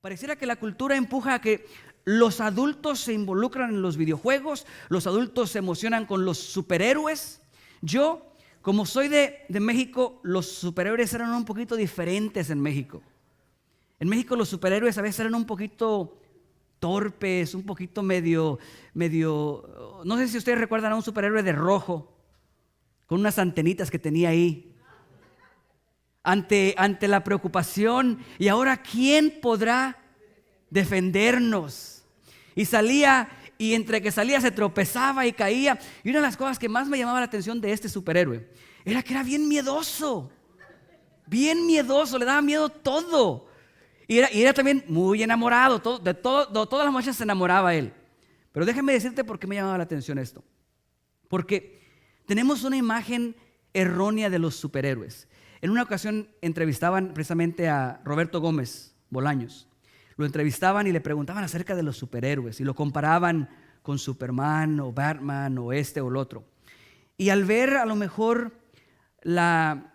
Pareciera que la cultura empuja a que los adultos se involucran en los videojuegos, los adultos se emocionan con los superhéroes. Yo, como soy de México, los superhéroes eran un poquito diferentes en México. En México los superhéroes a veces eran un poquito torpes, un poquito medio, no sé si ustedes recuerdan a un superhéroe de rojo, con unas antenitas que tenía ahí. Ante la preocupación, y ahora ¿quién podrá defendernos? Y salía, y entre que salía se tropezaba y caía. Y una de las cosas que más me llamaba la atención de este superhéroe era que era bien miedoso, le daba miedo todo. Y era también muy enamorado, de todas las muchachas se enamoraba él. Pero déjame decirte por qué me llamaba la atención esto. Porque tenemos una imagen errónea de los superhéroes. En una ocasión entrevistaban precisamente a Roberto Gómez Bolaños. Lo entrevistaban y le preguntaban acerca de los superhéroes y lo comparaban con Superman o Batman o este o el otro. Y al ver a lo mejor la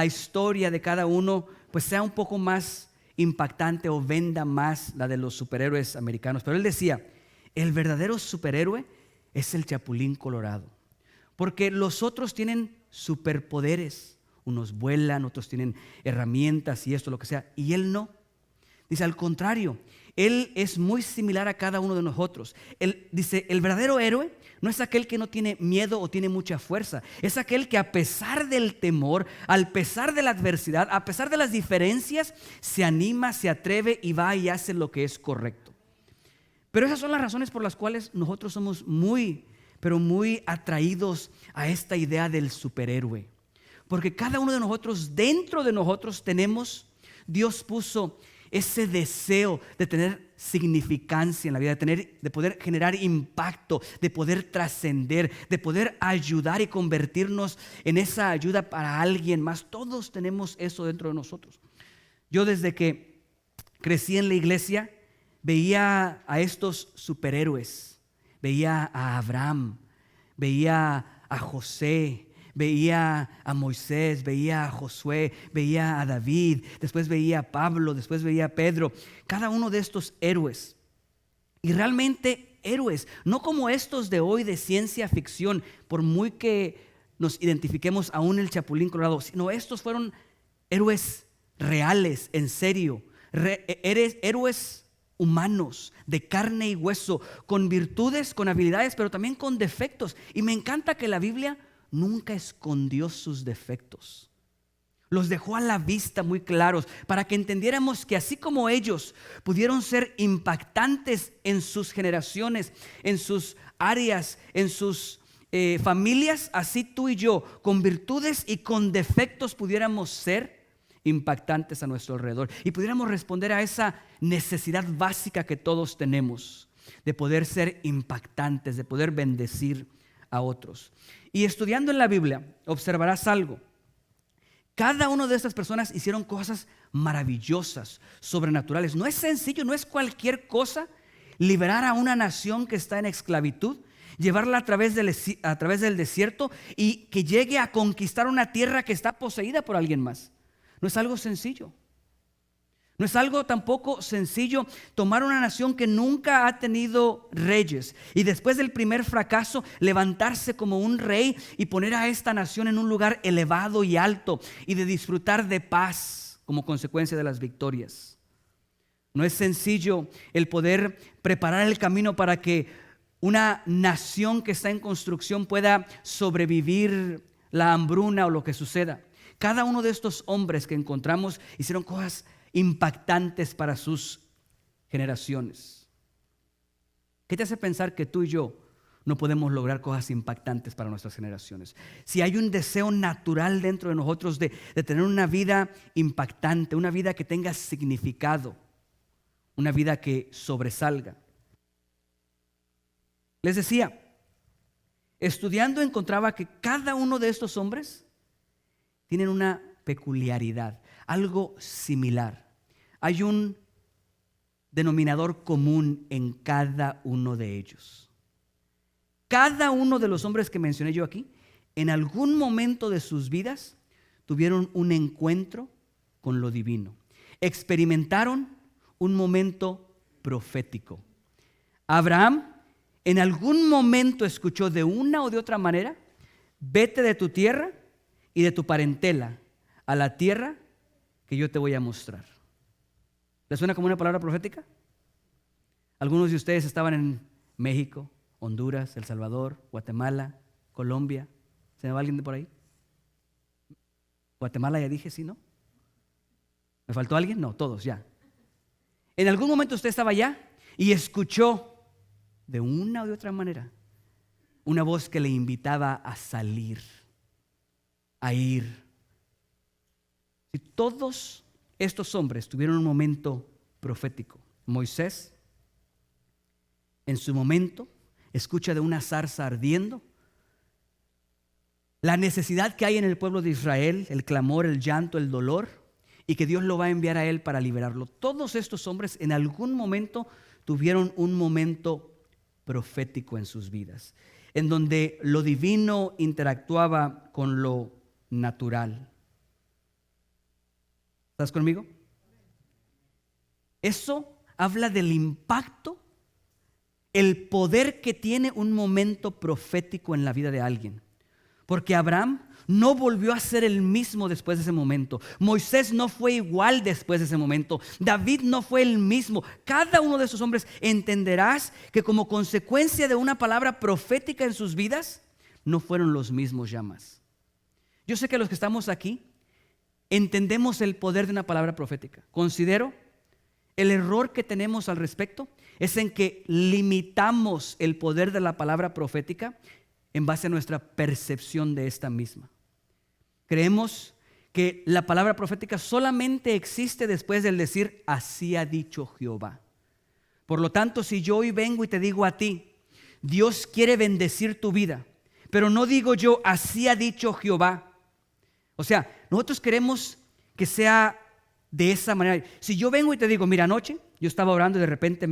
historia de cada uno, pues sea un poco más impactante o venda más la de los superhéroes americanos. Pero él decía, el verdadero superhéroe es el Chapulín Colorado, porque los otros tienen superpoderes. Unos vuelan, otros tienen herramientas y esto, lo que sea, y él no. Dice, al contrario, él es muy similar a cada uno de nosotros. Él dice, el verdadero héroe no es aquel que no tiene miedo o tiene mucha fuerza. Es aquel que a pesar del temor, a pesar de la adversidad, a pesar de las diferencias, se anima, se atreve y va y hace lo que es correcto. Pero esas son las razones por las cuales nosotros somos muy atraídos a esta idea del superhéroe. Porque cada uno de nosotros, dentro de nosotros Dios puso ese deseo de tener significancia en la vida, de poder generar impacto, de poder trascender, de poder ayudar y convertirnos en esa ayuda para alguien más. Todos tenemos eso dentro de nosotros. Yo desde que crecí en la iglesia veía a estos superhéroes, veía a Abraham, veía a José, veía a Moisés, veía a Josué, veía a David, después veía a Pablo, después veía a Pedro, cada uno de estos héroes. Y realmente héroes, no como estos de hoy de ciencia ficción, por muy que nos identifiquemos aún el Chapulín Colorado, sino estos fueron héroes reales, en serio, héroes humanos, de carne y hueso, con virtudes, con habilidades, pero también con defectos. Y me encanta que la Biblia nunca escondió sus defectos. Los dejó a la vista muy claros para que entendiéramos que así como ellos pudieron ser impactantes en sus generaciones, en sus áreas, en sus familias, así tú y yo, con virtudes y con defectos, pudiéramos ser impactantes a nuestro alrededor y pudiéramos responder a esa necesidad básica que todos tenemos de poder ser impactantes, de poder bendecir a otros. Y estudiando en la Biblia observarás algo. Cada una de estas personas hicieron cosas maravillosas, sobrenaturales. No es sencillo, no es cualquier cosa liberar a una nación que está en esclavitud, llevarla a través del desierto y que llegue a conquistar una tierra que está poseída por alguien más. No es algo sencillo. No es algo tampoco sencillo tomar una nación que nunca ha tenido reyes y después del primer fracaso levantarse como un rey y poner a esta nación en un lugar elevado y alto y de disfrutar de paz como consecuencia de las victorias. No es sencillo el poder preparar el camino para que una nación que está en construcción pueda sobrevivir la hambruna o lo que suceda. Cada uno de estos hombres que encontramos hicieron cosas impactantes para sus generaciones. ¿Qué te hace pensar que tú y yo no podemos lograr cosas impactantes para nuestras generaciones? Si hay un deseo natural dentro de nosotros de tener una vida impactante, una vida que tenga significado, una vida que sobresalga. Les decía, estudiando encontraba que cada uno de estos hombres tienen una peculiaridad, algo similar. Hay un denominador común en cada uno de ellos. Cada uno de los hombres que mencioné yo aquí, en algún momento de sus vidas, tuvieron un encuentro con lo divino. Experimentaron un momento profético. Abraham en algún momento escuchó de una o de otra manera: vete de tu tierra y de tu parentela a la tierra que yo te voy a mostrar. ¿Les suena como una palabra profética? Algunos de ustedes estaban en México, Honduras, El Salvador, Guatemala, Colombia. ¿Se me va alguien de por ahí? Guatemala ya dije, ¿sí, no? ¿Me faltó alguien? No, todos ya. En algún momento usted estaba allá y escuchó de una o de otra manera una voz que le invitaba a salir, a ir. Y todos estos hombres tuvieron un momento profético. Moisés, en su momento, escucha de una zarza ardiendo la necesidad que hay en el pueblo de Israel, el clamor, el llanto, el dolor, y que Dios lo va a enviar a él para liberarlo. Todos estos hombres en algún momento tuvieron un momento profético en sus vidas, en donde lo divino interactuaba con lo natural. ¿Estás conmigo? Eso habla del impacto, el poder que tiene un momento profético en la vida de alguien. Porque Abraham no volvió a ser el mismo después de ese momento. Moisés no fue igual después de ese momento. David no fue el mismo. Cada uno de esos hombres entenderás que como consecuencia de una palabra profética en sus vidas, no fueron los mismos ya más. Yo sé que los que estamos aquí entendemos el poder de una palabra profética. Considero el error que tenemos al respecto es en que limitamos el poder de la palabra profética en base a nuestra percepción de esta misma. Creemos que la palabra profética solamente existe después del decir: así ha dicho Jehová. Por lo tanto, si yo hoy vengo y te digo a ti: Dios quiere bendecir tu vida, pero no digo yo: así ha dicho Jehová. O sea, nosotros queremos que sea de esa manera. Si yo vengo y te digo: mira, anoche yo estaba orando y de repente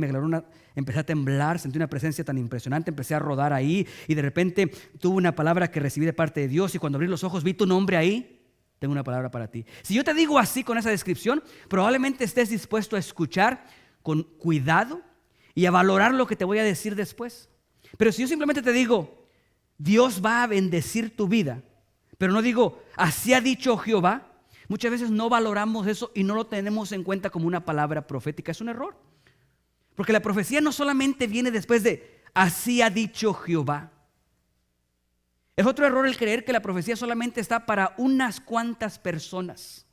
empecé a temblar, sentí una presencia tan impresionante, empecé a rodar ahí y de repente tuve una palabra que recibí de parte de Dios y cuando abrí los ojos vi tu nombre ahí, tengo una palabra para ti. Si yo te digo así con esa descripción, probablemente estés dispuesto a escuchar con cuidado y a valorar lo que te voy a decir después. Pero si yo simplemente te digo: Dios va a bendecir tu vida, pero no digo: así ha dicho Jehová, muchas veces no valoramos eso y no lo tenemos en cuenta como una palabra profética. Es un error. Porque la profecía no solamente viene después de así ha dicho Jehová. Es otro error el creer que la profecía solamente está para unas cuantas personas.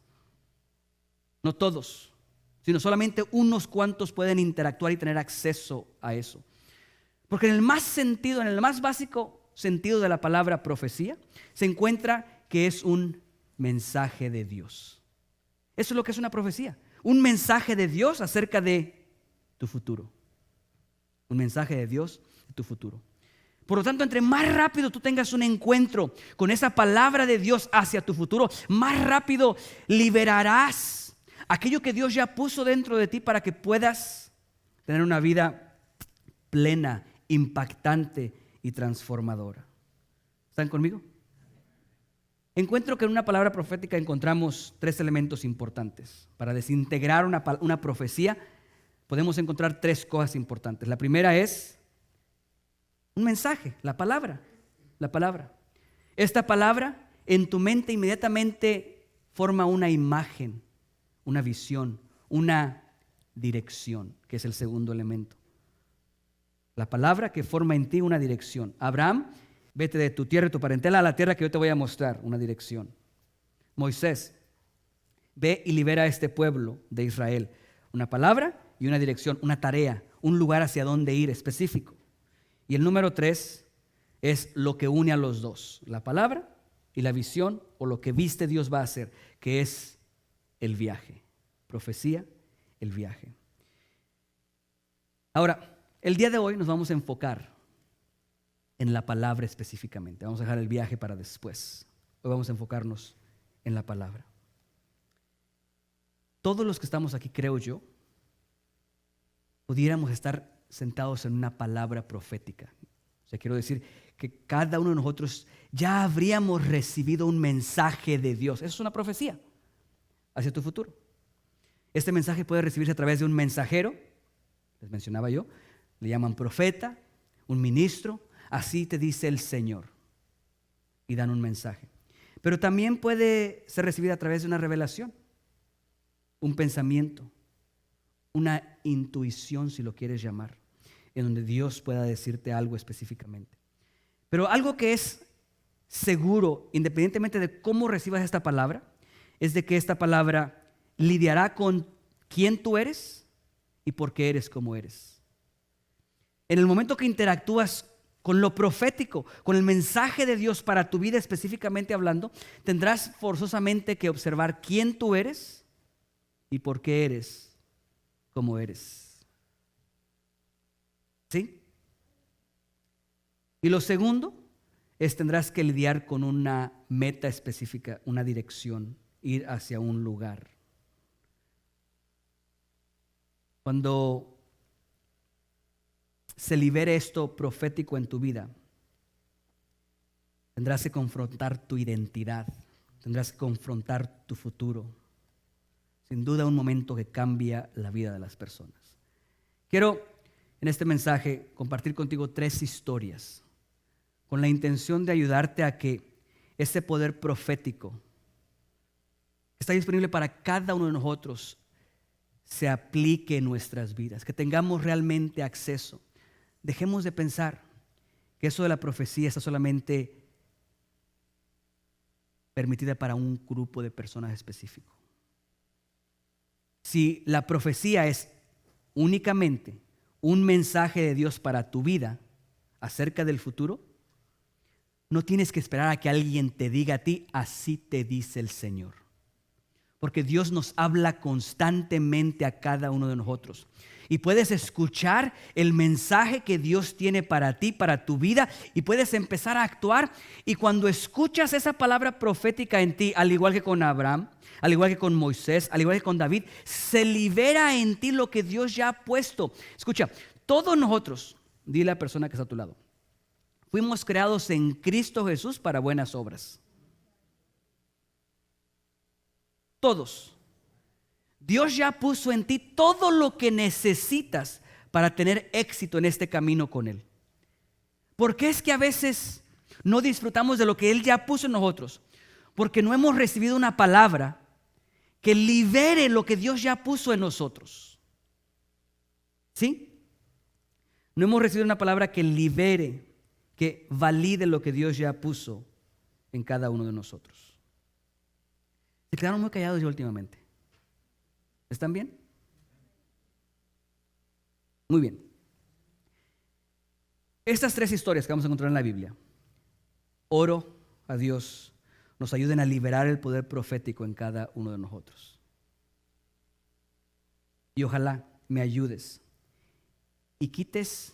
No todos, sino solamente unos cuantos pueden interactuar y tener acceso a eso. Porque en el más básico sentido de la palabra profecía, se encuentra que es un mensaje de Dios. Eso es lo que es una profecía. Un mensaje de Dios acerca de tu futuro. Un mensaje de Dios de tu futuro. Por lo tanto, entre más rápido tú tengas un encuentro con esa palabra de Dios hacia tu futuro, más rápido liberarás aquello que Dios ya puso dentro de ti para que puedas tener una vida plena, impactante y transformadora. ¿Están conmigo? Encuentro que en una palabra profética encontramos tres elementos importantes. Para desintegrar una profecía podemos encontrar tres cosas importantes. La primera es un mensaje, la palabra. La palabra. Esta palabra en tu mente inmediatamente forma una imagen, una visión, una dirección, que es el segundo elemento. La palabra que forma en ti una dirección. Abraham, vete de tu tierra y tu parentela a la tierra que yo te voy a mostrar, una dirección. Moisés, ve y libera a este pueblo de Israel. Una palabra y una dirección, una tarea, un lugar hacia donde ir específico. Y el número 3 es lo que une a los dos, la palabra y la visión, o lo que viste Dios va a hacer, que es el viaje. Profecía, el viaje. Ahora, el día de hoy nos vamos a enfocar en la palabra específicamente. Vamos a dejar el viaje para después. Hoy vamos a enfocarnos en la palabra. Todos los que estamos aquí, creo yo, pudiéramos estar sentados en una palabra profética. O sea, quiero decir que cada uno de nosotros ya habríamos recibido un mensaje de Dios. Eso es una profecía hacia tu futuro. Este mensaje puede recibirse a través de un mensajero, les mencionaba yo, le llaman profeta, un ministro, así te dice el Señor, y dan un mensaje. Pero también puede ser recibida a través de una revelación, un pensamiento, una intuición, si lo quieres llamar, en donde Dios pueda decirte algo específicamente. Pero algo que es seguro, independientemente de cómo recibas esta palabra, es de que esta palabra lidiará con quién tú eres y por qué eres como eres. En el momento que interactúas con lo profético, con el mensaje de Dios para tu vida específicamente hablando, tendrás forzosamente que observar quién tú eres y por qué eres como eres. ¿Sí? Y lo segundo es tendrás que lidiar con una meta específica, una dirección, ir hacia un lugar. Cuando se libere esto profético en tu vida, tendrás que confrontar tu identidad, tendrás que confrontar tu futuro. Sin duda un momento que cambia la vida de las personas. Quiero en este mensaje compartir contigo 3 historias con la intención de ayudarte a que ese poder profético que está disponible para cada uno de nosotros se aplique en nuestras vidas, que tengamos realmente acceso. Dejemos de pensar que eso de la profecía está solamente permitida para un grupo de personas específico. Si la profecía es únicamente un mensaje de Dios para tu vida acerca del futuro, no tienes que esperar a que alguien te diga a ti, así te dice el Señor. Porque Dios nos habla constantemente a cada uno de nosotros. Y puedes escuchar el mensaje que Dios tiene para ti, para tu vida, y puedes empezar a actuar. Y cuando escuchas esa palabra profética en ti, al igual que con Abraham, al igual que con Moisés, al igual que con David, se libera en ti lo que Dios ya ha puesto. Escucha, todos nosotros, dile a la persona que está a tu lado, fuimos creados en Cristo Jesús para buenas obras. Todos. Dios ya puso en ti todo lo que necesitas para tener éxito en este camino con Él. ¿Por qué es que a veces no disfrutamos de lo que Él ya puso en nosotros? Porque no hemos recibido una palabra que libere lo que Dios ya puso en nosotros. ¿Sí? No hemos recibido una palabra que libere, que valide lo que Dios ya puso en cada uno de nosotros. Se quedaron muy callados ya últimamente. ¿Están bien? Muy bien. Estas 3 historias que vamos a encontrar en la Biblia, oro a Dios, nos ayuden a liberar el poder profético en cada uno de nosotros. Y ojalá me ayudes y quites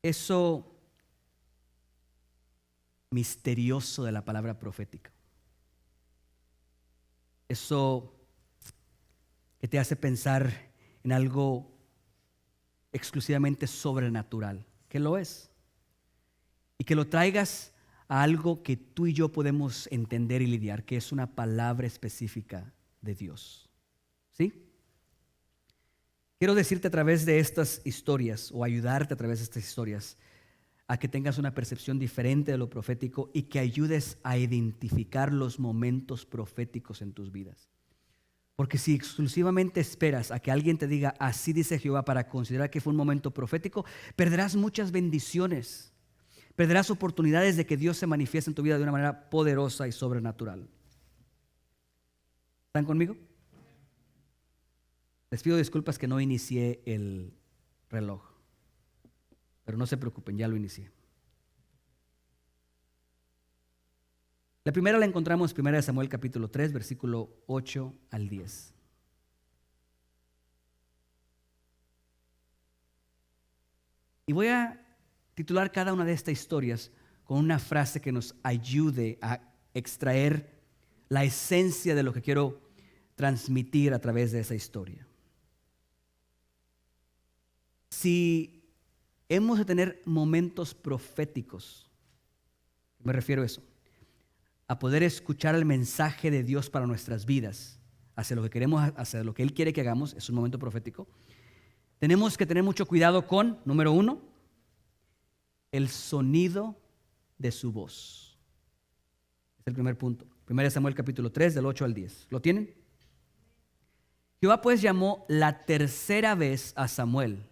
eso misterioso de la palabra profética. Eso que te hace pensar en algo exclusivamente sobrenatural, que lo es. Y que lo traigas a algo que tú y yo podemos entender y lidiar, que es una palabra específica de Dios. ¿Sí? Quiero decirte a través de estas historias, o ayudarte a través de estas historias, a que tengas una percepción diferente de lo profético y que ayudes a identificar los momentos proféticos en tus vidas. Porque si exclusivamente esperas a que alguien te diga, así dice Jehová, para considerar que fue un momento profético, perderás muchas bendiciones, perderás oportunidades de que Dios se manifieste en tu vida de una manera poderosa y sobrenatural. ¿Están conmigo? Les pido disculpas que no inicié el reloj. Pero no se preocupen, ya lo inicié. La primera la encontramos en 1 Samuel capítulo 3, versículo 8 al 10. Y voy a titular cada una de estas historias con una frase que nos ayude a extraer la esencia de lo que quiero transmitir a través de esa historia. Si hemos de tener momentos proféticos, me refiero a eso, a poder escuchar el mensaje de Dios para nuestras vidas, hacia lo que queremos, hacia lo que Él quiere que hagamos, es un momento profético, tenemos que tener mucho cuidado con, número 1, el sonido de su voz. Es el primer punto. 1 Samuel capítulo 3, del 8 al 10. ¿Lo tienen? Jehová pues llamó la tercera vez a Samuel.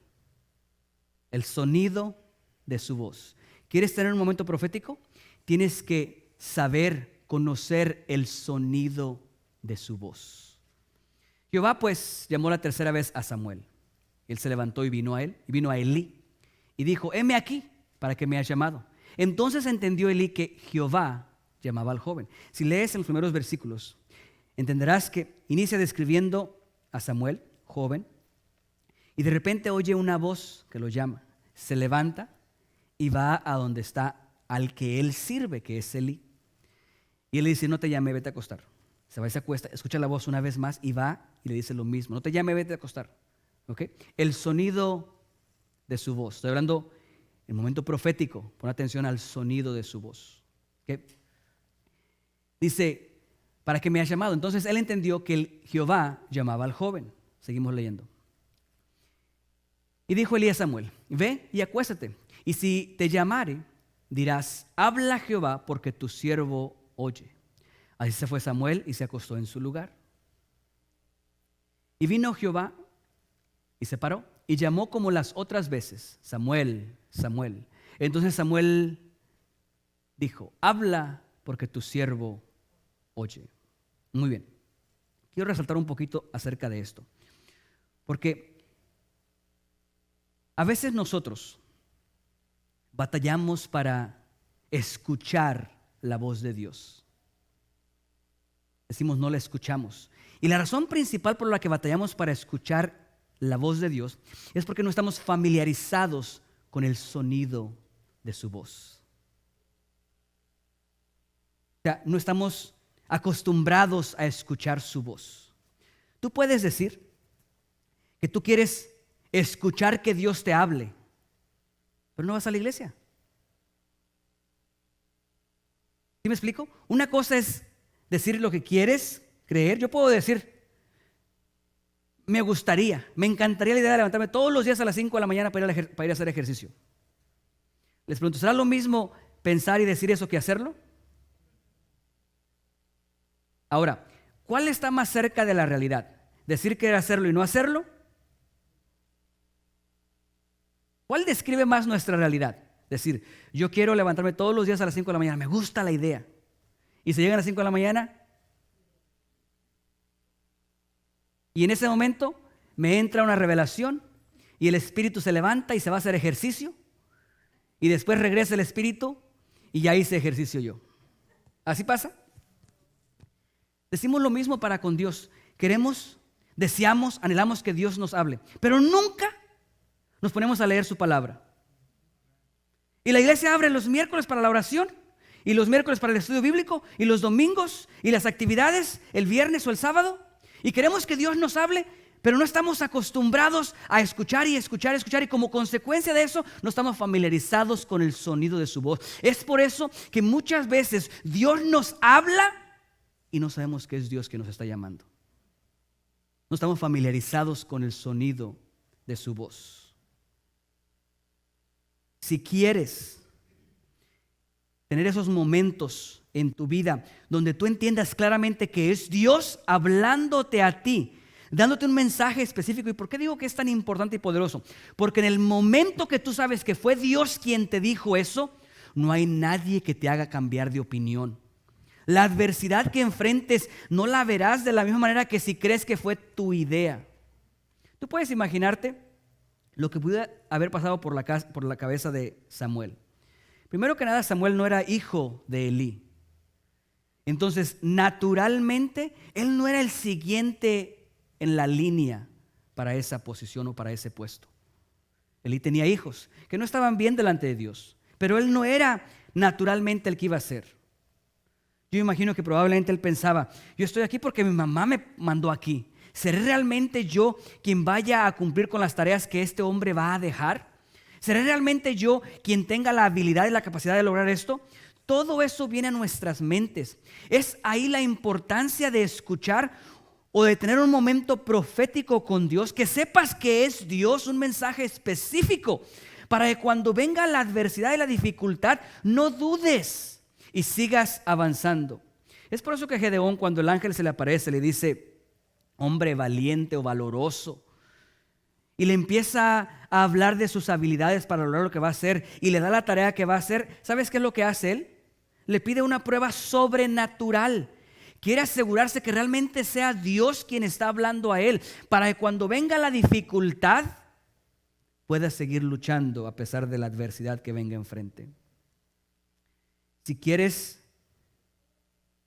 El sonido de su voz. ¿Quieres tener un momento profético? Tienes que saber, conocer el sonido de su voz. Jehová pues llamó la tercera vez a Samuel. Él se levantó y vino a él, y vino a Elí, y dijo: heme aquí, ¿para qué me has llamado? Entonces entendió Elí que Jehová llamaba al joven. Si lees en los primeros versículos, entenderás que inicia describiendo a Samuel, joven, y de repente oye una voz que lo llama. Se levanta y va a donde está al que él sirve, que es Elí. Y él le dice: no te llame, vete a acostar. Se va y se acuesta, escucha la voz una vez más y va y le dice lo mismo: no te llame, vete a acostar. ¿Okay? El sonido de su voz. Estoy hablando en momento profético. Pon atención al sonido de su voz. ¿Okay? Dice: ¿para qué me has llamado? Entonces él entendió que el Jehová llamaba al joven. Seguimos leyendo. Y dijo Elí a Samuel: ve y acuéstate, y si te llamare, dirás: habla Jehová, porque tu siervo oye. Así se fue Samuel y se acostó en su lugar. Y vino Jehová y se paró y llamó como las otras veces: Samuel, Samuel. Entonces Samuel dijo: habla, porque tu siervo oye. Muy bien. Quiero resaltar un poquito acerca de esto, porque a veces nosotros batallamos para escuchar la voz de Dios. Decimos: no la escuchamos. Y la razón principal por la que batallamos para escuchar la voz de Dios es porque no estamos familiarizados con el sonido de su voz. O sea, no estamos acostumbrados a escuchar su voz. Tú puedes decir que tú quieres escuchar que Dios te hable, pero no vas a la iglesia. ¿Sí me explico? Una cosa es decir lo que quieres creer. Yo puedo decir: me gustaría, me encantaría la idea de levantarme todos los días a las 5 de la mañana para ir a hacer ejercicio. Les pregunto: ¿será lo mismo pensar y decir eso que hacerlo? Ahora, ¿cuál está más cerca de la realidad? ¿Decir que hacerlo y no hacerlo? ¿Cuál describe más nuestra realidad? Decir: yo quiero levantarme todos los días a las 5 de la mañana, me gusta la idea. Y se llegan a las 5 de la mañana y en ese momento me entra una revelación y el espíritu se levanta y se va a hacer ejercicio, y después regresa el espíritu y ya hice ejercicio yo. ¿Así pasa? Decimos lo mismo para con Dios. Queremos, deseamos, anhelamos que Dios nos hable, pero nunca nos ponemos a leer su palabra. Y la iglesia abre los miércoles para la oración, y los miércoles para el estudio bíblico, y los domingos, y las actividades, el viernes o el sábado. Y queremos que Dios nos hable, pero no estamos acostumbrados a escuchar y escuchar, y como consecuencia de eso no estamos familiarizados con el sonido de su voz. Es por eso que muchas veces Dios nos habla y no sabemos que es Dios que nos está llamando. No estamos familiarizados con el sonido de su voz. Si quieres tener esos momentos en tu vida donde tú entiendas claramente que es Dios hablándote a ti, dándote un mensaje específico. ¿Y por qué digo que es tan importante y poderoso? Porque en el momento que tú sabes que fue Dios quien te dijo eso, no hay nadie que te haga cambiar de opinión. La adversidad que enfrentes no la verás de la misma manera que si crees que fue tu idea. Tú puedes imaginarte lo que pudo haber pasado por la cabeza de Samuel. Primero que nada, Samuel no era hijo de Elí. Entonces, naturalmente, él no era el siguiente en la línea para esa posición o para ese puesto. Elí tenía hijos que no estaban bien delante de Dios, pero él no era naturalmente el que iba a ser. Yo imagino que probablemente él pensaba: yo estoy aquí porque mi mamá me mandó aquí. ¿Seré realmente yo quien vaya a cumplir con las tareas que este hombre va a dejar? ¿Seré realmente yo quien tenga la habilidad y la capacidad de lograr esto? Todo eso viene a nuestras mentes. Es ahí la importancia de escuchar o de tener un momento profético con Dios, que sepas que es Dios un mensaje específico para que cuando venga la adversidad y la dificultad no dudes y sigas avanzando. Es por eso que Gedeón, cuando el ángel se le aparece, le dice, hombre valiente o valoroso, y le empieza a hablar de sus habilidades para lograr lo que va a hacer y le da la tarea que va a hacer. ¿Sabes qué es lo que hace él? Le pide una prueba sobrenatural. Quiere asegurarse que realmente sea Dios quien está hablando a él, para que cuando venga la dificultad pueda seguir luchando a pesar de la adversidad que venga enfrente. Si quieres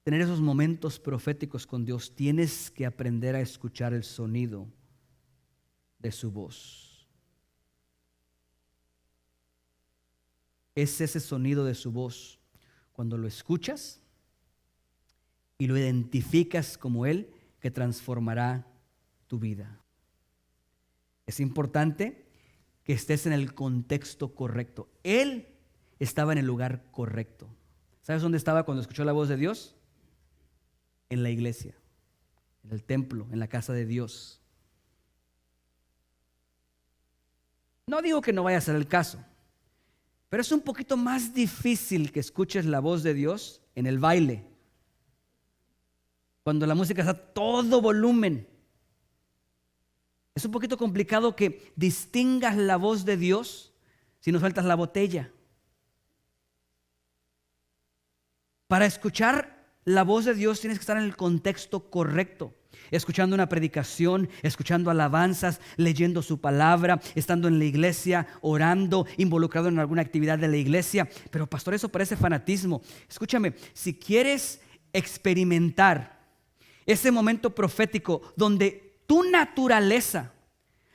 tener esos momentos proféticos con Dios, tienes que aprender a escuchar el sonido de su voz. Es ese sonido de su voz, cuando lo escuchas y lo identificas como Él, que transformará tu vida. Es importante que estés en el contexto correcto. Él estaba en el lugar correcto. ¿Sabes dónde estaba cuando escuchó la voz de Dios? En la iglesia, en el templo, en la casa de Dios. No digo que no vaya a ser el caso, pero es un poquito más difícil que escuches la voz de Dios en el baile, cuando la música está a todo volumen. Es un poquito complicado que distingas la voz de Dios si no sueltas la botella. Para escuchar la voz de Dios tienes que estar en el contexto correcto, escuchando una predicación, escuchando alabanzas, leyendo su palabra, estando en la iglesia, orando, involucrado en alguna actividad de la iglesia. Pero pastor, eso parece fanatismo. Escúchame, si quieres experimentar ese momento profético donde tu naturaleza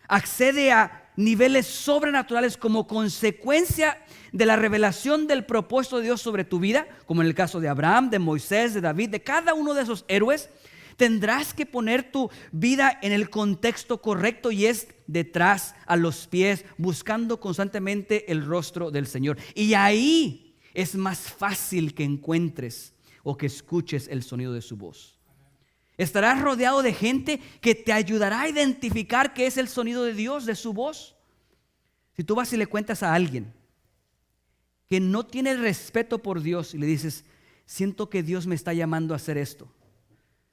accede a niveles sobrenaturales como consecuencia de la revelación del propósito de Dios sobre tu vida, como en el caso de Abraham, de Moisés, de David, de cada uno de esos héroes, tendrás que poner tu vida en el contexto correcto, y es detrás, a los pies, buscando constantemente el rostro del Señor. Y ahí es más fácil que encuentres o que escuches el sonido de su voz. Estarás rodeado de gente que te ayudará a identificar qué es el sonido de Dios, de su voz. Si tú vas y le cuentas a alguien que no tiene respeto por Dios y le dices, siento que Dios me está llamando a hacer esto,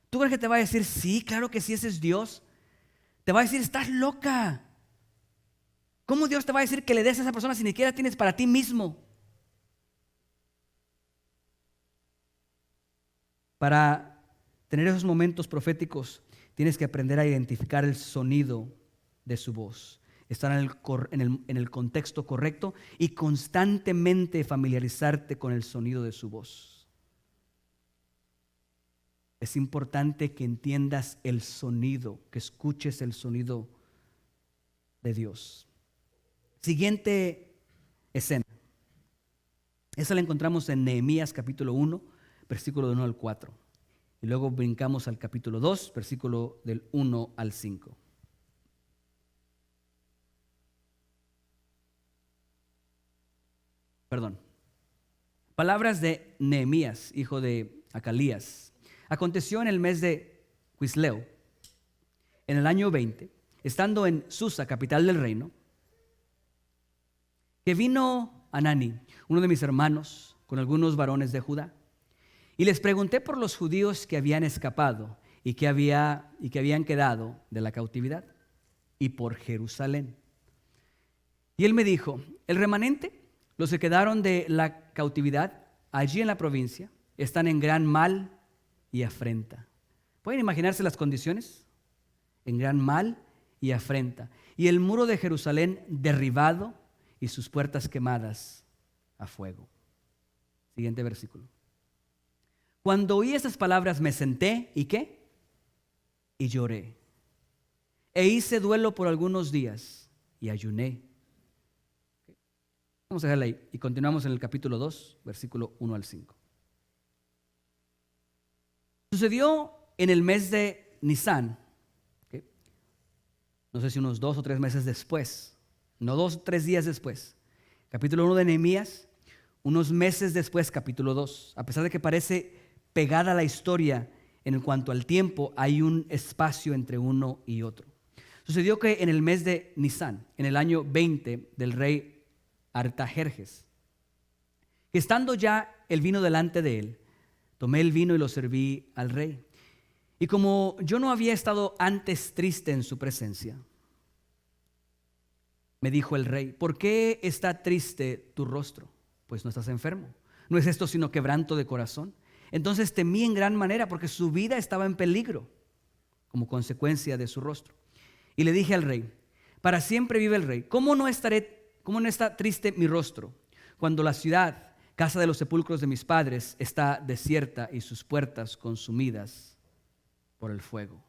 ¿tú crees que te va a decir, sí, claro que sí, ese es Dios? Te va a decir, estás loca. ¿Cómo Dios te va a decir que le des a esa persona si ni siquiera tienes para ti mismo? Para tener esos momentos proféticos, tienes que aprender a identificar el sonido de su voz, estar en el contexto correcto y constantemente familiarizarte con el sonido de su voz. Es importante que entiendas el sonido, que escuches el sonido de Dios. Siguiente escena. Esa la encontramos en Nehemías capítulo 1, versículo del 1 al 4. Y luego brincamos al capítulo 2, versículo del 1 al 5. Palabras de Nehemías, hijo de Acalías. Aconteció en el mes de Quisleo, en el año 20, estando en Susa, capital del reino, que vino Hanani, uno de mis hermanos, con algunos varones de Judá. Y les pregunté por los judíos que habían escapado y que habían quedado de la cautividad, y por Jerusalén. Y él me dijo, el remanente, los que quedaron de la cautividad allí en la provincia, están en gran mal y afrenta. ¿Pueden imaginarse las condiciones? En gran mal y afrenta. Y el muro de Jerusalén derribado y sus puertas quemadas a fuego. Siguiente versículo. Cuando oí esas palabras me senté, ¿y qué? Y lloré. E hice duelo por algunos días y ayuné. Vamos a dejarla ahí y continuamos en el capítulo 2, versículo 1 al 5. Sucedió en el mes de Nisán, no sé si unos 2 o 3 meses después, no 2 o 3 días después, capítulo 1 de Nehemías, unos meses después, capítulo 2, a pesar de que parece pegada la historia en cuanto al tiempo, hay un espacio entre uno y otro. Sucedió que en el mes de Nisan, en el año 20 del rey Artajerjes, que estando ya el vino delante de él, tomé el vino y lo serví al rey. Y como yo no había estado antes triste en su presencia, me dijo el rey: ¿por qué está triste tu rostro? Pues no estás enfermo. ¿No es esto sino quebranto de corazón? Entonces temí en gran manera, porque su vida estaba en peligro como consecuencia de su rostro. Y le dije al rey: para siempre vive el rey. ¿Cómo no está triste mi rostro cuando la ciudad, casa de los sepulcros de mis padres, está desierta y sus puertas consumidas por el fuego?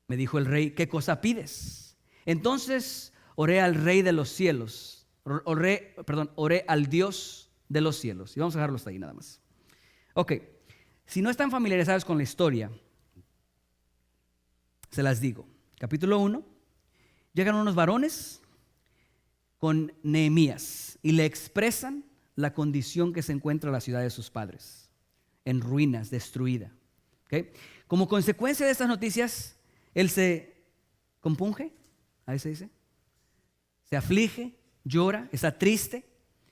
Me dijo el rey: ¿qué cosa pides? Entonces oré al rey de los cielos, oré al Dios de los cielos. Y vamos a dejarlo hasta ahí nada más. Ok, si no están familiarizados con la historia, se las digo. Capítulo 1, llegan unos varones con Nehemías y le expresan la condición que se encuentra la ciudad de sus padres, en ruinas, destruida. ¿Okay? Como consecuencia de estas noticias, él se compunge, ahí se dice, se aflige, llora, está triste.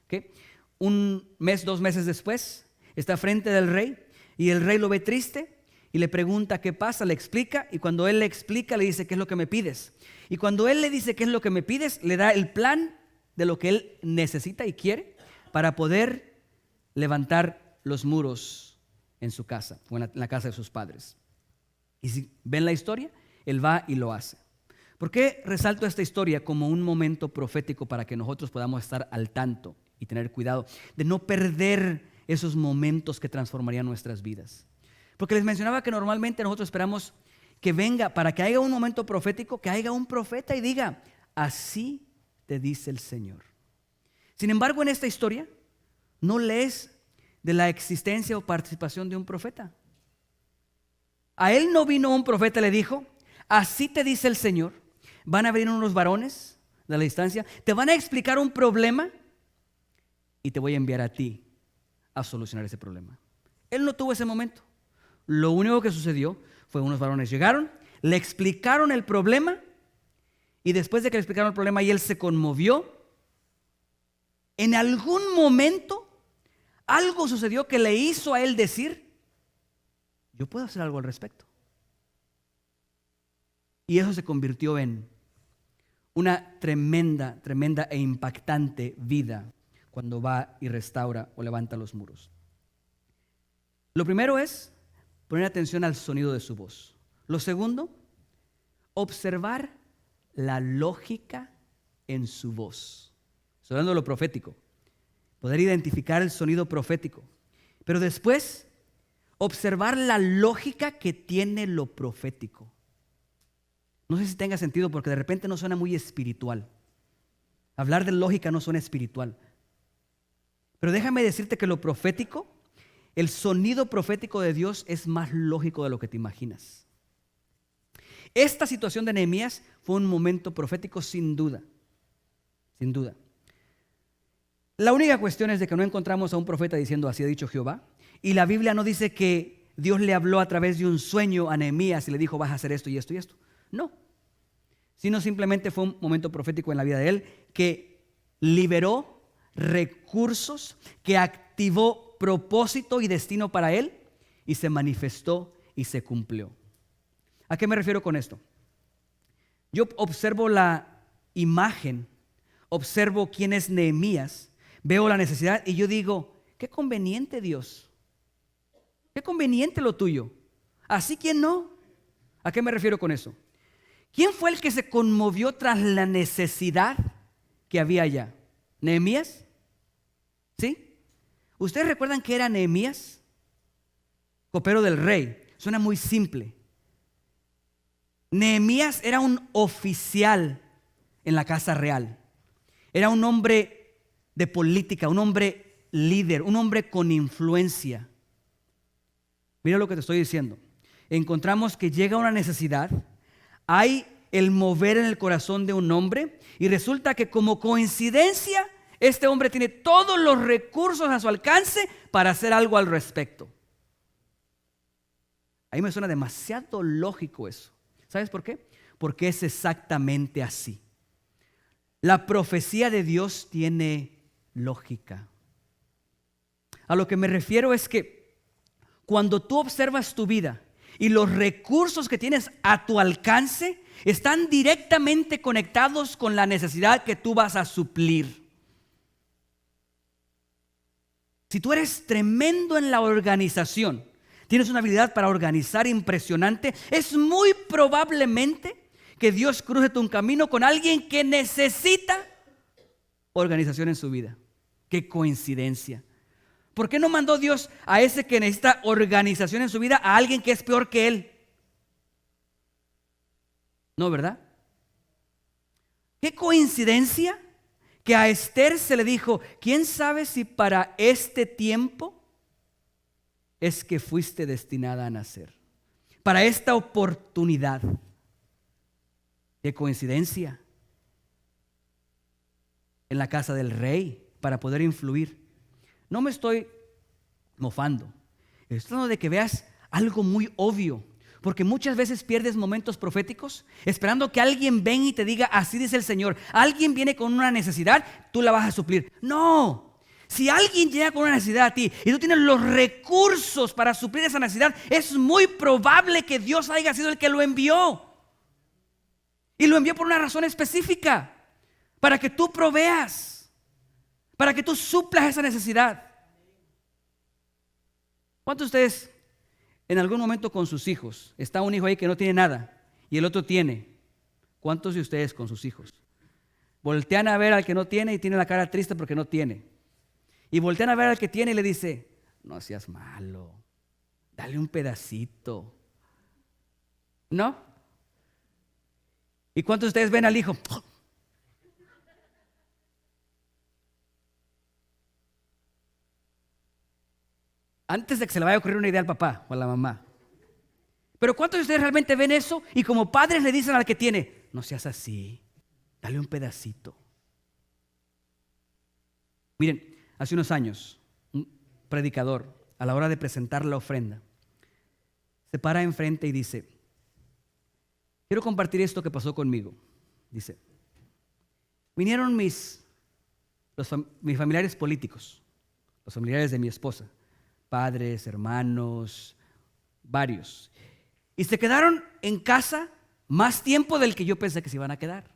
¿Okay? Un mes, 2 meses después, está frente del rey y el rey lo ve triste y le pregunta qué pasa, le explica, y cuando él le explica le dice: ¿qué es lo que me pides? Y cuando él le dice qué es lo que me pides, le da el plan de lo que él necesita y quiere para poder levantar los muros en su casa o en la casa de sus padres. Y si ven la historia, él va y lo hace. ¿Por qué resalto esta historia como un momento profético para que nosotros podamos estar al tanto y tener cuidado de no perder esos momentos que transformarían nuestras vidas? Porque les mencionaba que normalmente nosotros esperamos que venga, para que haya un momento profético, que haya un profeta y diga: así te dice el Señor. Sin embargo, en esta historia no lees de la existencia o participación de un profeta. A él no vino un profeta y le dijo: así te dice el Señor, van a venir unos varones de la distancia, te van a explicar un problema y te voy a enviar a ti a solucionar ese problema. Él no tuvo ese momento. Lo único que sucedió fue unos varones llegaron, le explicaron el problema, y después de que le explicaron el problema y él se conmovió, en algún momento algo sucedió que le hizo a él decir: yo puedo hacer algo al respecto. Y eso se convirtió en una tremenda e impactante vida cuando va y restaura o levanta los muros. Lo primero es poner atención al sonido de su voz. Lo segundo, observar la lógica en su voz. Estoy hablando de lo profético. Poder identificar el sonido profético. Pero después, observar la lógica que tiene lo profético. No sé si tenga sentido, porque de repente no suena muy espiritual. Hablar de lógica no suena espiritual. Pero déjame decirte que lo profético, el sonido profético de Dios es más lógico de lo que te imaginas. Esta situación de Nehemías fue un momento profético sin duda. Sin duda. La única cuestión es de que no encontramos a un profeta diciendo: así ha dicho Jehová. Y la Biblia no dice que Dios le habló a través de un sueño a Nehemías y le dijo: vas a hacer esto y esto y esto. No. Sino simplemente fue un momento profético en la vida de él que liberó recursos, que activó propósito y destino para él, y se manifestó y se cumplió. ¿A qué me refiero con esto? Yo observo la imagen, observo quién es Nehemías, veo la necesidad y yo digo: qué conveniente, Dios, qué conveniente lo tuyo. Así, ¿quién no? ¿A qué me refiero con eso? ¿Quién fue el que se conmovió tras la necesidad que había allá? ¿Nehemías? ¿Sí? ¿Ustedes recuerdan qué era Nehemías? Copero del rey. Suena muy simple. Nehemías era un oficial en la casa real. Era un hombre de política, un hombre líder, un hombre con influencia. Mira lo que te estoy diciendo. Encontramos que llega una necesidad, hay el mover en el corazón de un hombre, y resulta que como coincidencia, este hombre tiene todos los recursos a su alcance para hacer algo al respecto. A mí me suena demasiado lógico eso. ¿Sabes por qué? Porque es exactamente así. La profecía de Dios tiene lógica. A lo que me refiero es que cuando tú observas tu vida y los recursos que tienes a tu alcance están directamente conectados con la necesidad que tú vas a suplir. Si tú eres tremendo en la organización, tienes una habilidad para organizar impresionante, es muy probablemente que Dios cruce tu camino con alguien que necesita organización en su vida. ¡Qué coincidencia! ¿Por qué no mandó Dios a ese que necesita organización en su vida a alguien que es peor que él? No, ¿verdad? ¡Qué coincidencia que a Esther se le dijo, quién sabe si para este tiempo es que fuiste destinada a nacer? Para esta oportunidad. ¡Qué coincidencia! En la casa del rey para poder influir. No me estoy mofando. Estoy tratando de que veas algo muy obvio. Porque muchas veces pierdes momentos proféticos esperando que alguien venga y te diga, así dice el Señor. Alguien viene con una necesidad, tú la vas a suplir. No. Si alguien llega con una necesidad a ti y tú tienes los recursos para suplir esa necesidad, es muy probable que Dios haya sido el que lo envió. Y lo envió por una razón específica. Para que tú proveas. Para que tú suplas esa necesidad. ¿Cuántos de ustedes en algún momento con sus hijos, está un hijo ahí que no tiene nada y el otro tiene? ¿Cuántos de ustedes con sus hijos voltean a ver al que no tiene y tiene la cara triste porque no tiene? Y voltean a ver al que tiene y le dice, no seas malo, dale un pedacito. ¿No? ¿Y cuántos de ustedes ven al hijo? Antes de que se le vaya a ocurrir una idea al papá o a la mamá. Pero ¿cuántos de ustedes realmente ven eso y como padres le dicen al que tiene, no seas así, dale un pedacito? Miren, hace unos años, un predicador, a la hora de presentar la ofrenda, se para enfrente y dice, quiero compartir esto que pasó conmigo. Dice, vinieron mis familiares políticos, los familiares de mi esposa, padres, hermanos, varios. Y se quedaron en casa más tiempo del que yo pensé que se iban a quedar.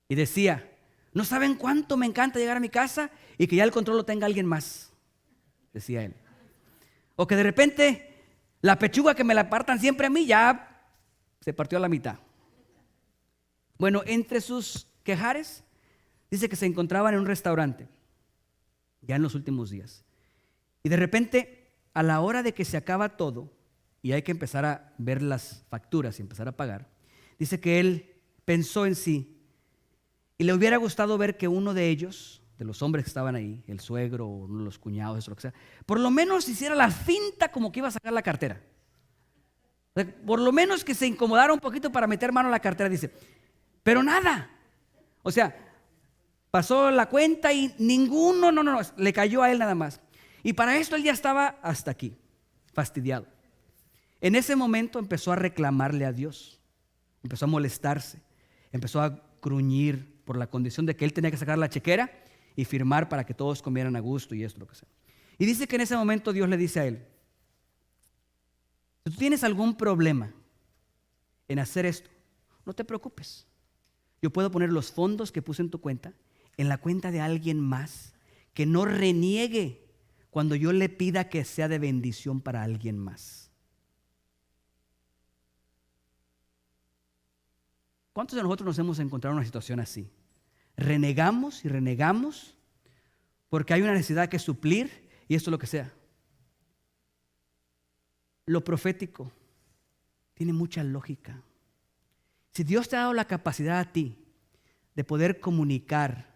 Y decía, no saben cuánto me encanta llegar a mi casa y que ya el control lo tenga alguien más, decía él. O que de repente la pechuga que me la partan siempre a mí ya se partió a la mitad. Bueno, entre sus quejares, dice que se encontraban en un restaurante ya en los últimos días. Y de repente, a la hora de que se acaba todo y hay que empezar a ver las facturas y empezar a pagar, dice que él pensó en sí y le hubiera gustado ver que uno de ellos, de los hombres que estaban ahí, el suegro o uno de los cuñados, eso lo que sea, por lo menos hiciera la finta como que iba a sacar la cartera. Por lo menos que se incomodara un poquito para meter mano a la cartera, dice. Pero nada. O sea, pasó la cuenta y ninguno, no, le cayó a él nada más. Y para esto él ya estaba hasta aquí, fastidiado. En ese momento empezó a reclamarle a Dios, empezó a molestarse, empezó a gruñir por la condición de que él tenía que sacar la chequera y firmar para que todos comieran a gusto y esto, lo que sea. Y dice que en ese momento Dios le dice a él, si tú tienes algún problema en hacer esto, no te preocupes. Yo puedo poner los fondos que puse en tu cuenta en la cuenta de alguien más que no reniegue cuando yo le pida que sea de bendición para alguien más. ¿Cuántos de nosotros nos hemos encontrado en una situación así? Renegamos y renegamos porque hay una necesidad que suplir y esto es lo que sea. Lo profético tiene mucha lógica. Si Dios te ha dado la capacidad a ti de poder comunicar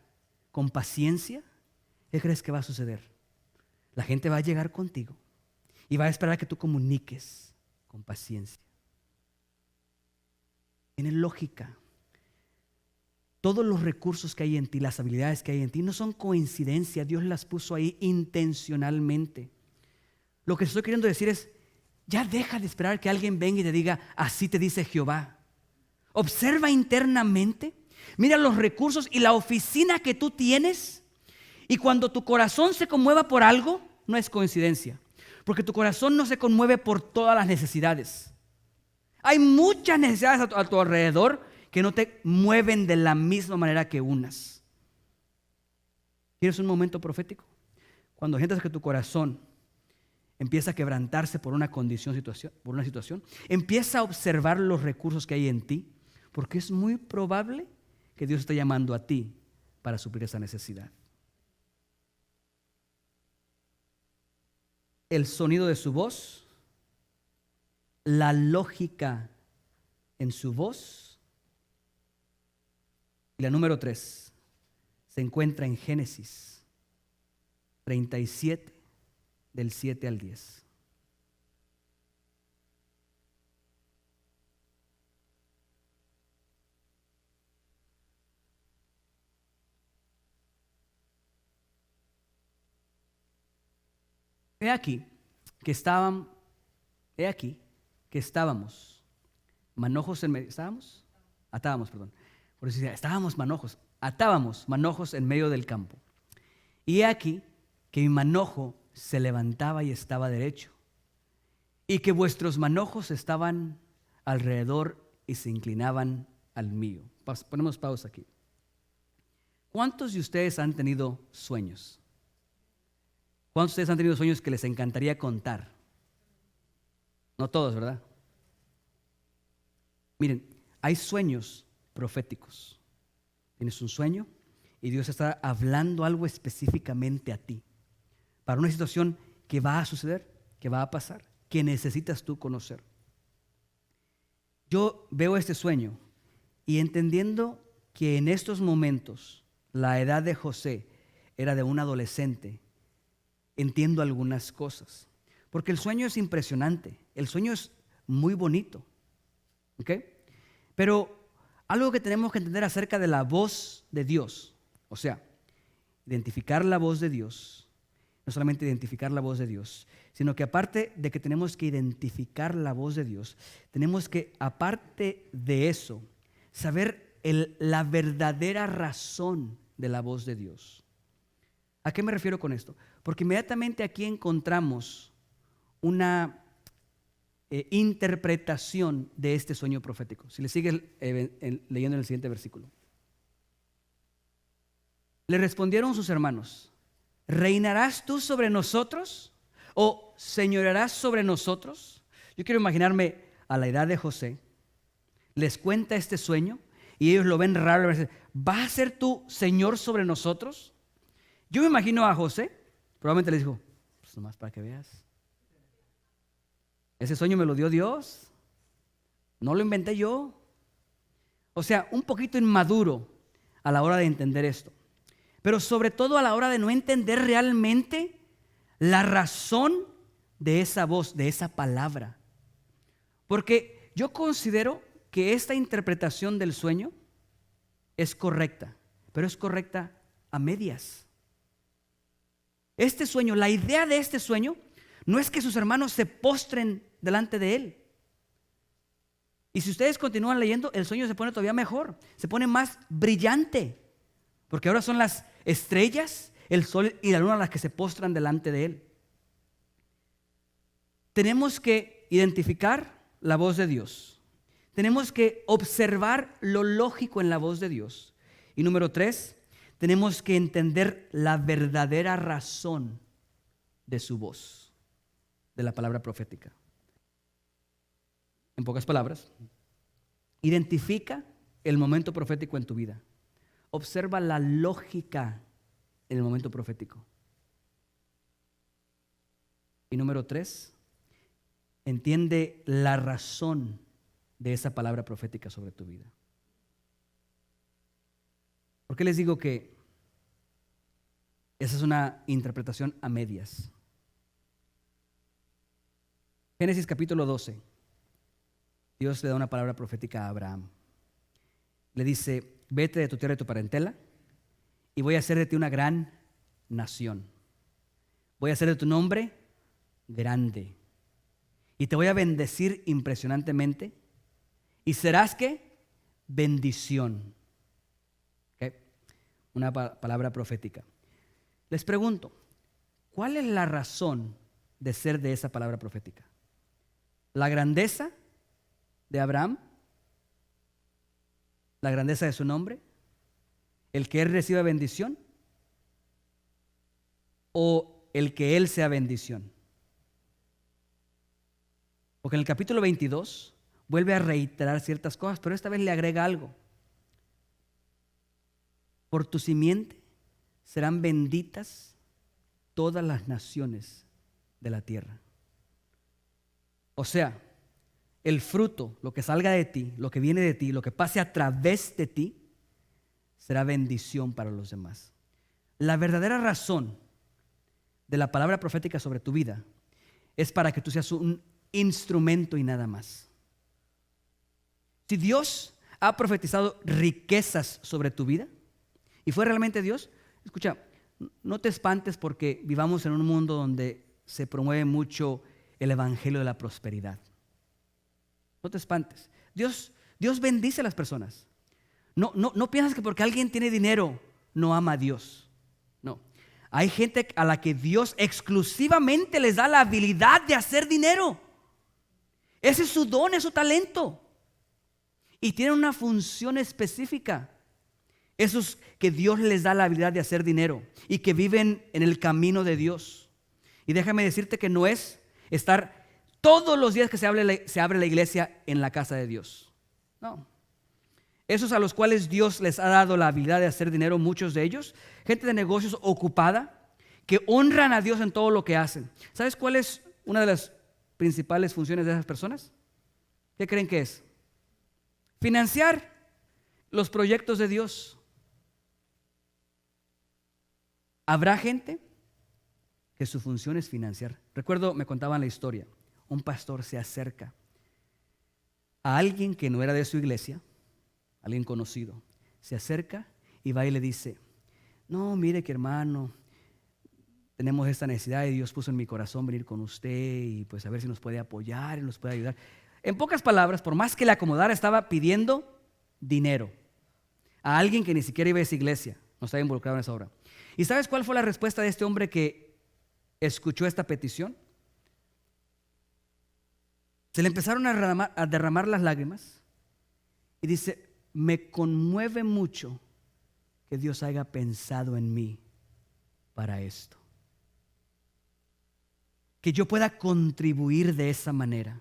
con paciencia, ¿qué crees que va a suceder? La gente va a llegar contigo y va a esperar que tú comuniques con paciencia. Tiene lógica. Todos los recursos que hay en ti, las habilidades que hay en ti, no son coincidencia. Dios las puso ahí intencionalmente. lo que estoy queriendo decir es, ya deja de esperar que alguien venga y te diga, así te dice Jehová. Observa internamente, mira los recursos y la oficina que tú tienes, y cuando tu corazón se conmueva por algo, no es coincidencia, porque tu corazón no se conmueve por todas las necesidades. Hay muchas necesidades a tu alrededor que no te mueven de la misma manera que unas. ¿Quieres un momento profético? Cuando sientas que tu corazón empieza a quebrantarse por una situación, empieza a observar los recursos que hay en ti, porque es muy probable que Dios esté llamando a ti para suplir esa necesidad. El sonido de su voz, la lógica en su voz. Y la número 3 se encuentra en Génesis 37, del 7 al 10. He aquí que estábamos manojos en medio. Atábamos manojos en medio del campo. Y he aquí que mi manojo se levantaba y estaba derecho, y que vuestros manojos estaban alrededor y se inclinaban al mío. Ponemos pausa aquí. ¿Cuántos de ustedes han tenido sueños? ¿Cuántos de ustedes han tenido sueños que les encantaría contar? No todos, ¿verdad? Miren, hay sueños proféticos. Tienes un sueño y Dios está hablando algo específicamente a ti, para una situación que va a suceder, que va a pasar, que necesitas tú conocer. Yo veo este sueño y entendiendo que en estos momentos la edad de José era de un adolescente, entiendo algunas cosas, porque el sueño es impresionante, el sueño es muy bonito, ¿ok? Pero algo que tenemos que entender acerca de la voz de Dios, o sea, identificar la voz de Dios, no solamente identificar la voz de Dios, sino que aparte de que tenemos que identificar la voz de Dios, tenemos que, aparte de eso, saber la verdadera razón de la voz de Dios. ¿A qué me refiero con esto? Porque inmediatamente aquí encontramos una interpretación de este sueño profético. Si le sigues leyendo en el siguiente versículo. Le respondieron sus hermanos: ¿reinarás tú sobre nosotros o señorearás sobre nosotros? Yo quiero imaginarme a la edad de José, les cuenta este sueño y ellos lo ven raro, ¿vas a ser tú señor sobre nosotros? Yo me imagino a José, probablemente le dijo, pues nomás para que veas. Ese sueño me lo dio Dios, no lo inventé yo. O sea, un poquito inmaduro a la hora de entender esto. Pero sobre todo a la hora de no entender realmente la razón de esa voz, de esa palabra. Porque yo considero que esta interpretación del sueño es correcta, pero es correcta a medias. Este sueño, la idea de este sueño no es que sus hermanos se postren delante de él. Y si ustedes continúan leyendo, el sueño se pone todavía mejor, se pone más brillante, porque ahora son las estrellas, el sol y la luna las que se postran delante de él. Tenemos que identificar la voz de Dios. Tenemos que observar lo lógico en la voz de Dios. Y número 3, tenemos que entender la verdadera razón de su voz, de la palabra profética. En pocas palabras, identifica el momento profético en tu vida. Observa la lógica en el momento profético. Y número 3, entiende la razón de esa palabra profética sobre tu vida. ¿Por qué les digo que esa es una interpretación a medias? Génesis capítulo 12. Dios le da una palabra profética a Abraham. Le dice: vete de tu tierra y tu parentela y voy a hacer de ti una gran nación. Voy a hacer de tu nombre grande. Y te voy a bendecir impresionantemente. Y serás, ¿qué? Bendición. ¿Okay? Una palabra profética. Les pregunto, ¿cuál es la razón de ser de esa palabra profética? ¿La grandeza de Abraham? ¿La grandeza de su nombre? ¿El que él reciba bendición? ¿O el que él sea bendición? Porque en el capítulo 22 vuelve a reiterar ciertas cosas, pero esta vez le agrega algo. Por tu simiente serán benditas todas las naciones de la tierra. O sea, el fruto, lo que salga de ti, lo que viene de ti, lo que pase a través de ti, será bendición para los demás. La verdadera razón de la palabra profética sobre tu vida es para que tú seas un instrumento y nada más. Si Dios ha profetizado riquezas sobre tu vida y fue realmente Dios, escucha, no te espantes porque vivamos en un mundo donde se promueve mucho el evangelio de la prosperidad. No te espantes. Dios bendice a las personas. No piensas que porque alguien tiene dinero no ama a Dios. No. Hay gente a la que Dios exclusivamente les da la habilidad de hacer dinero. Ese es su don, es su talento. Y tienen una función específica. Esos que Dios les da la habilidad de hacer dinero y que viven en el camino de Dios. Y déjame decirte que no es estar todos los días que se abre la iglesia en la casa de Dios. No. Esos a los cuales Dios les ha dado la habilidad de hacer dinero, muchos de ellos, gente de negocios ocupada, que honran a Dios en todo lo que hacen. ¿Sabes cuál es una de las principales funciones de esas personas? ¿Qué creen que es? Financiar los proyectos de Dios. Habrá gente que su función es financiar. Recuerdo, me contaban la historia. Un pastor se acerca a alguien que no era de su iglesia, alguien conocido. Se acerca y va y le dice: no, mire que hermano, tenemos esta necesidad y Dios puso en mi corazón venir con usted y pues a ver si nos puede apoyar y nos puede ayudar. En pocas palabras, por más que le acomodara, estaba pidiendo dinero a alguien que ni siquiera iba a esa iglesia, no estaba involucrado en esa obra. ¿Y sabes cuál fue la respuesta de este hombre que escuchó esta petición? Se le empezaron a derramar las lágrimas y dice: me conmueve mucho que Dios haya pensado en mí para esto, que yo pueda contribuir de esa manera.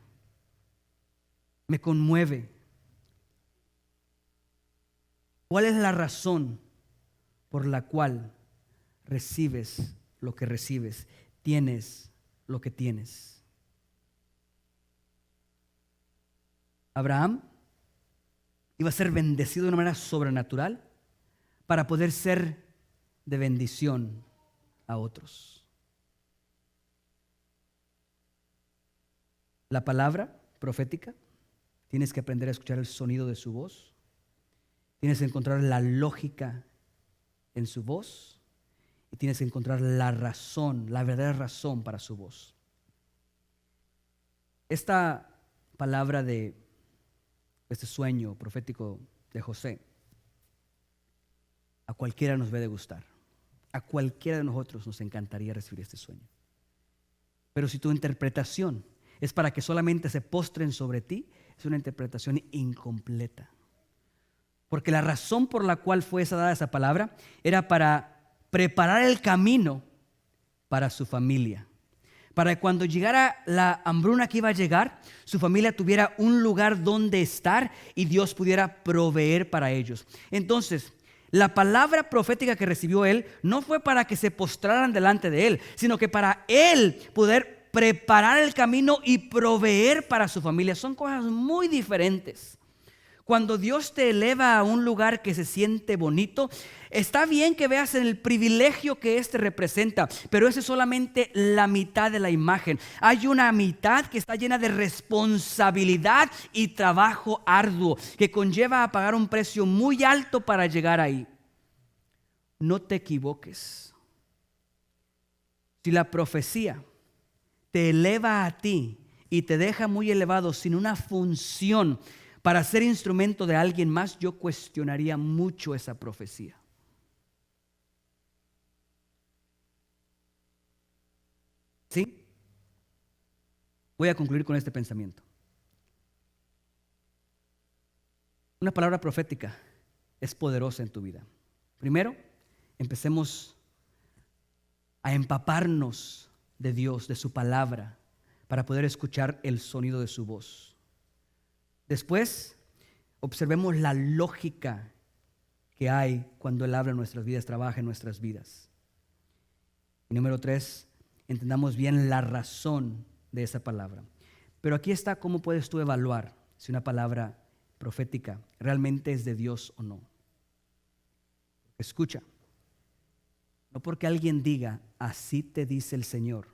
Me conmueve. ¿Cuál es la razón por la cual recibes lo que recibes, tienes lo que tienes? Abraham iba a ser bendecido de una manera sobrenatural para poder ser de bendición a otros. La palabra profética, tienes que aprender a escuchar el sonido de su voz. Tienes que encontrar la lógica en su voz y tienes que encontrar la razón, la verdadera razón para su voz. Esta palabra de este sueño profético de José, a cualquiera nos debe de gustar. A cualquiera de nosotros nos encantaría recibir este sueño. Pero si tu interpretación es para que solamente se postren sobre ti, es una interpretación incompleta. Porque la razón por la cual fue dada esa palabra era para preparar el camino para su familia. Para que cuando llegara la hambruna que iba a llegar, su familia tuviera un lugar donde estar y Dios pudiera proveer para ellos. Entonces, la palabra profética que recibió él no fue para que se postraran delante de él, sino que para él poder preparar el camino y proveer para su familia. Son cosas muy diferentes. Cuando Dios te eleva a un lugar que se siente bonito, está bien que veas el privilegio que este representa, pero esa es solamente la mitad de la imagen. Hay una mitad que está llena de responsabilidad y trabajo arduo, que conlleva a pagar un precio muy alto para llegar ahí. No te equivoques. Si la profecía te eleva a ti y te deja muy elevado sin una función para ser instrumento de alguien más, yo cuestionaría mucho esa profecía. ¿Sí? Voy a concluir con este pensamiento. Una palabra profética es poderosa en tu vida. Primero, empecemos a empaparnos de Dios, de su palabra, para poder escuchar el sonido de su voz. Después, observemos la lógica que hay cuando Él habla en nuestras vidas, trabaja en nuestras vidas. Y número 3, entendamos bien la razón de esa palabra. Pero aquí está cómo puedes tú evaluar si una palabra profética realmente es de Dios o no. Escucha, no porque alguien diga, así te dice el Señor,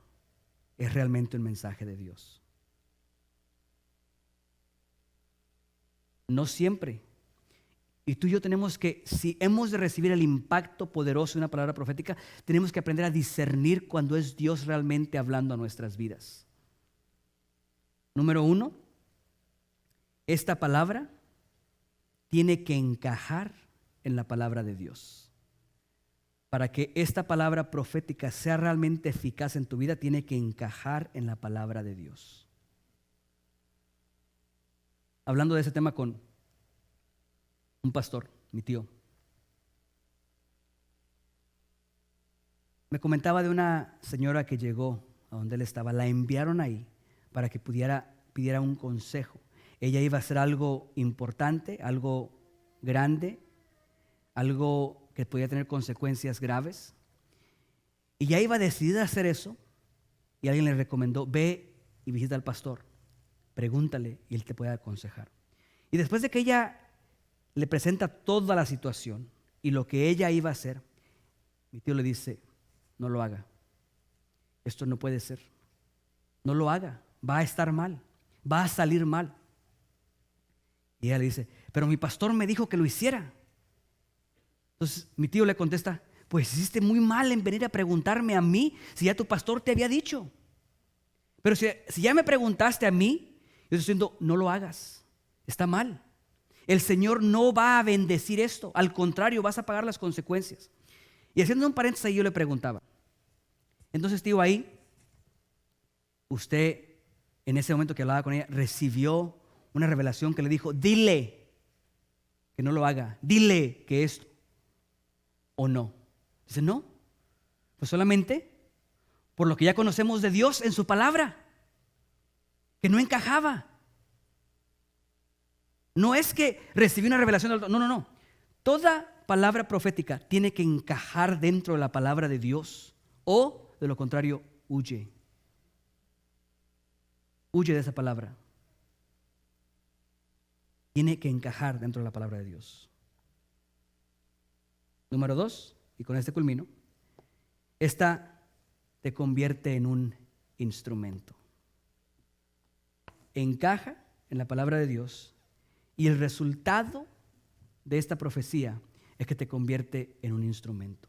es realmente un mensaje de Dios. No siempre. Y tú y yo tenemos que, si hemos de recibir el impacto poderoso de una palabra profética, tenemos que aprender a discernir cuando es Dios realmente hablando a nuestras vidas. Número 1, esta palabra tiene que encajar en la palabra de Dios. Para que esta palabra profética sea realmente eficaz en tu vida, tiene que encajar en la palabra de Dios. Hablando de ese tema con un pastor, mi tío, me comentaba de una señora que llegó a donde él estaba. La enviaron ahí para que pidiera un consejo. Ella iba a hacer algo importante, algo grande, algo que podía tener consecuencias graves. Y ya iba decidida a hacer eso, y alguien le recomendó, ve y visita al pastor, pregúntale y él te puede aconsejar. Y después de que ella le presenta toda la situación y lo que ella iba a hacer, mi tío le dice, no lo haga, esto no puede ser, no lo haga, va a estar mal, va a salir mal. Y ella le dice, pero mi pastor me dijo que lo hiciera. Entonces mi tío le contesta, pues hiciste muy mal en venir a preguntarme a mí si ya tu pastor te había dicho. Pero si ya me preguntaste a mí, yo estoy diciendo, no lo hagas, está mal. El Señor no va a bendecir esto, al contrario, vas a pagar las consecuencias. Y haciendo un paréntesis ahí, yo le preguntaba, entonces tío, ahí usted en ese momento que hablaba con ella recibió una revelación que le dijo, dile que no lo haga, dile que esto, o no. Dice, no, pues solamente por lo que ya conocemos de Dios en su palabra, que no encajaba. No es que recibí una revelación, no. Toda palabra profética tiene que encajar dentro de la palabra de Dios, o de lo contrario, huye. Huye de esa palabra. Tiene que encajar dentro de la palabra de Dios. Número 2, y con este culmino, esta te convierte en un instrumento. Encaja en la palabra de Dios y el resultado de esta profecía es que te convierte en un instrumento.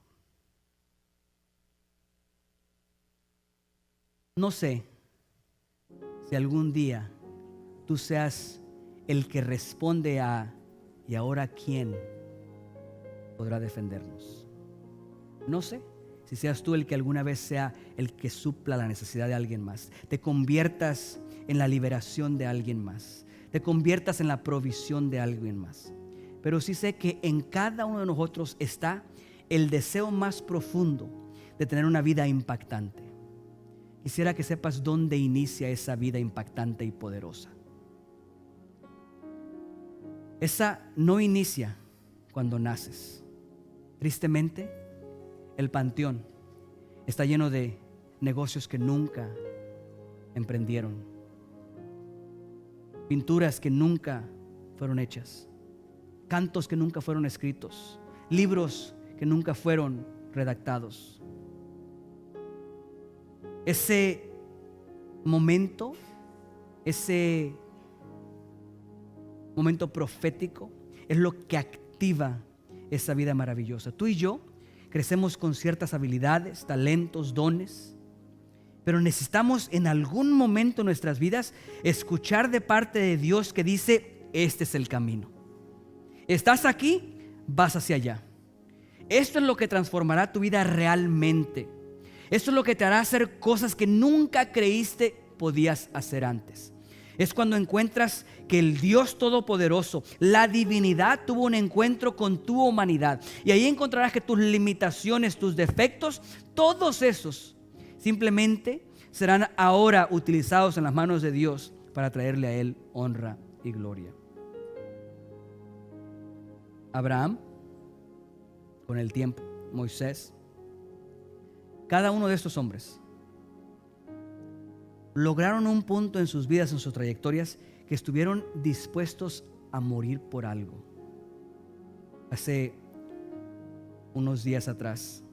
No sé si algún día tú seas el que responde a ¿y ahora quién podrá defendernos? No sé si seas tú el que alguna vez sea el que supla la necesidad de alguien más, te conviertas en la liberación de alguien más, te conviertas en la provisión de alguien más. Pero sí sé que en cada uno de nosotros está el deseo más profundo de tener una vida impactante. Quisiera que sepas dónde inicia esa vida impactante y poderosa. Esa no inicia cuando naces. Tristemente, el panteón está lleno de negocios que nunca emprendieron, pinturas que nunca fueron hechas, cantos que nunca fueron escritos, libros que nunca fueron redactados. Ese momento profético es lo que activa esa vida maravillosa. Tú y yo crecemos con ciertas habilidades, talentos, dones, Pero necesitamos en algún momento en nuestras vidas escuchar de parte de Dios que dice: este es el camino. Estás aquí, vas hacia allá. Esto es lo que transformará tu vida realmente. Esto es lo que te hará hacer cosas que nunca creíste podías hacer antes. Es cuando encuentras que el Dios Todopoderoso, la divinidad, tuvo un encuentro con tu humanidad. Y ahí encontrarás que tus limitaciones, tus defectos, todos esos simplemente serán ahora utilizados en las manos de Dios para traerle a Él honra y gloria. Abraham, con el tiempo, Moisés, cada uno de estos hombres lograron un punto en sus vidas, en sus trayectorias, que estuvieron dispuestos a morir por algo. Hace unos días atrás,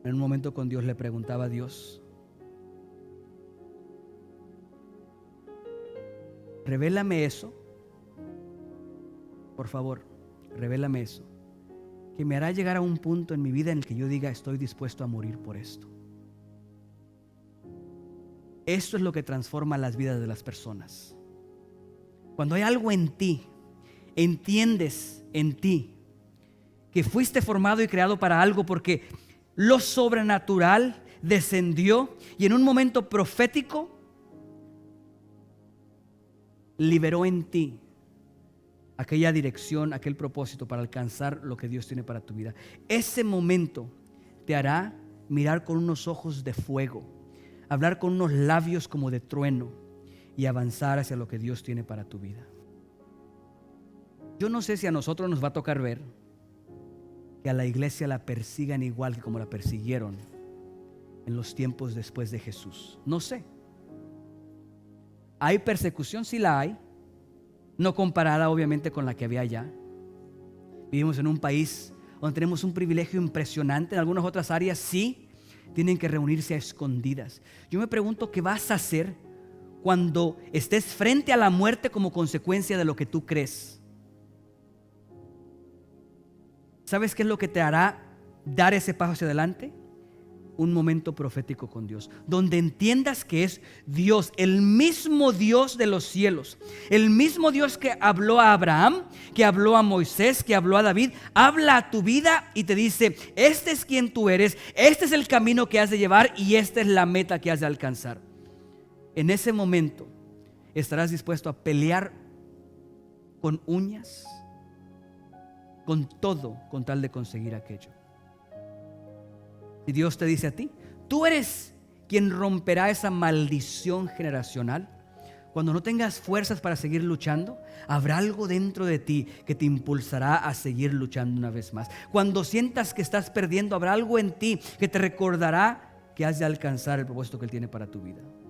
en un momento con Dios, le preguntaba a Dios: revélame eso, por favor, revélame eso, que me hará llegar a un punto en mi vida en el que yo diga: estoy dispuesto a morir por esto. Esto es lo que transforma las vidas de las personas. Cuando hay algo en ti, entiendes en ti que fuiste formado y creado para algo, porque lo sobrenatural descendió y en un momento profético liberó en ti aquella dirección, aquel propósito para alcanzar lo que Dios tiene para tu vida. Ese momento te hará mirar con unos ojos de fuego, hablar con unos labios como de trueno y avanzar hacia lo que Dios tiene para tu vida. Yo no sé si a nosotros nos va a tocar ver que a la iglesia la persigan igual que como la persiguieron en los tiempos después de Jesús. No sé. ¿Hay persecución? Sí la hay, no comparada obviamente con la que había allá. Vivimos en un país donde tenemos un privilegio impresionante. En algunas otras áreas sí tienen que reunirse a escondidas. Yo me pregunto qué vas a hacer cuando estés frente a la muerte como consecuencia de lo que tú crees. ¿Sabes qué es lo que te hará dar ese paso hacia adelante? Un momento profético con Dios, donde entiendas que es Dios, el mismo Dios de los cielos, el mismo Dios que habló a Abraham, que habló a Moisés, que habló a David, habla a tu vida y te dice: este es quien tú eres, este es el camino que has de llevar y esta es la meta que has de alcanzar. En ese momento estarás dispuesto a pelear con uñas, con todo, con tal de conseguir aquello. Si Dios te dice a ti: tú eres quien romperá esa maldición generacional, cuando no tengas fuerzas para seguir luchando, habrá algo dentro de ti que te impulsará a seguir luchando una vez más. Cuando sientas que estás perdiendo, habrá algo en ti que te recordará que has de alcanzar el propósito que Él tiene para tu vida.